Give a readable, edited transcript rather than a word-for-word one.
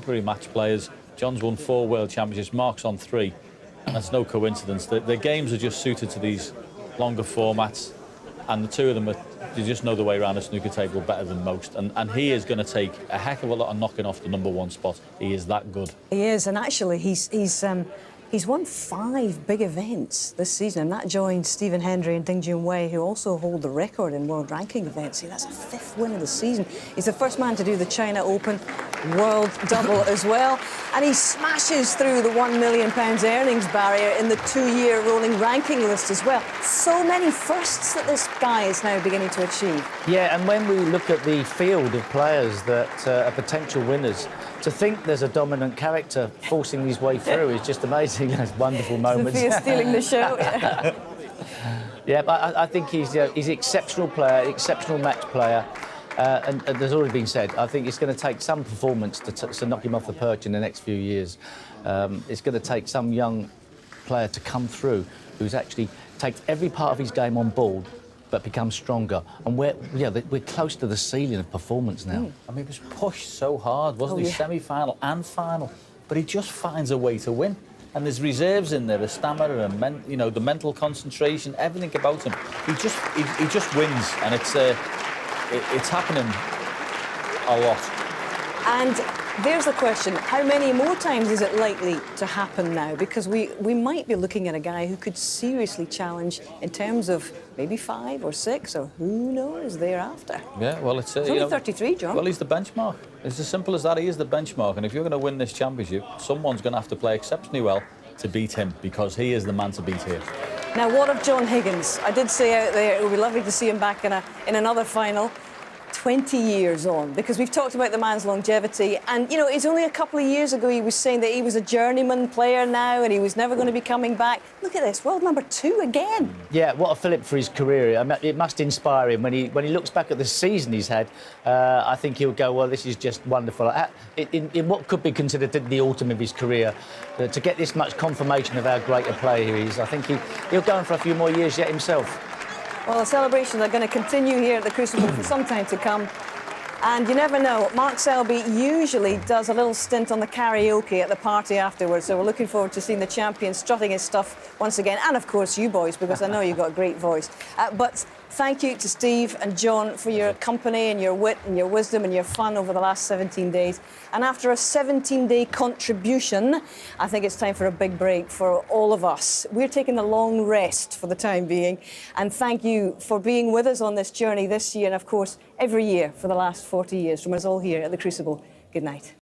exemplary match players. John's won 4 World Championships, Mark's on 3. And that's no coincidence. The games are just suited to these longer formats. And the two of them, they just know the way around the snooker table better than most. And he is going to take a heck of a lot of knocking off the #1 spot. He is that good. He is, and actually he's won 5 big events this season, and that joins Stephen Hendry and Ding Junhui, who also hold the record in world ranking events. See, that's a 5th win of the season. He's the first man to do the China Open World Double as well, and he smashes through the £1 million earnings barrier in the 2-year rolling ranking list as well. So many firsts that this guy is now beginning to achieve. Yeah, and when we look at the field of players that are potential winners, to think there's a dominant character forcing his way through is just amazing. Those wonderful moments. Sophia stealing the show. Yeah, but I think he's an exceptional player, exceptional match player. And there's already been said, I think it's going to take some performance to knock him off the perch in the next few years. It's going to take some young player to come through who's actually takes every part of his game on board but becomes stronger. And we're close to the ceiling of performance now. I mean, he was pushed so hard, wasn't he? Yeah. Semi-final and final. But he just finds a way to win. And there's reserves in there, the stamina and the mental concentration, everything about him. He just wins, and it's happening a lot. And there's the question, how many more times is it likely to happen now? Because we might be looking at a guy who could seriously challenge in terms of maybe 5 or 6, or who knows thereafter. Yeah, well, it's only 33, John. Well, he's the benchmark. It's as simple as that. He is the benchmark. And if you're going to win this championship, someone's going to have to play exceptionally well to beat him, because he is the man to beat here. Now, what of John Higgins? I did say out there it would be lovely to see him back in another final. 20 years on, because we've talked about the man's longevity, and you know, it's only a couple of years ago he was saying that he was a journeyman player now and he was never going to be coming back. Look at this, world #2 again. Yeah, what a fillip for his career. I mean, it must inspire him when he looks back at the season he's had. I think he'll go, well, this is just wonderful. In what could be considered the autumn of his career, to get this much confirmation of how great a player he is, I think he'll go on for a few more years yet himself. Well, the celebrations are going to continue here at the Crucible for some time to come. And you never know, Mark Selby usually does a little stint on the karaoke at the party afterwards, so we're looking forward to seeing the champion strutting his stuff once again, and of course you boys, because I know you've got a great voice. But thank you to Steve and John for your company and your wit and your wisdom and your fun over the last 17 days. And after a 17-day contribution, I think it's time for a big break for all of us. We're taking a long rest for the time being, and thank you for being with us on this journey this year, and of course every year for the last 40 years from us all here at the Crucible. Good night.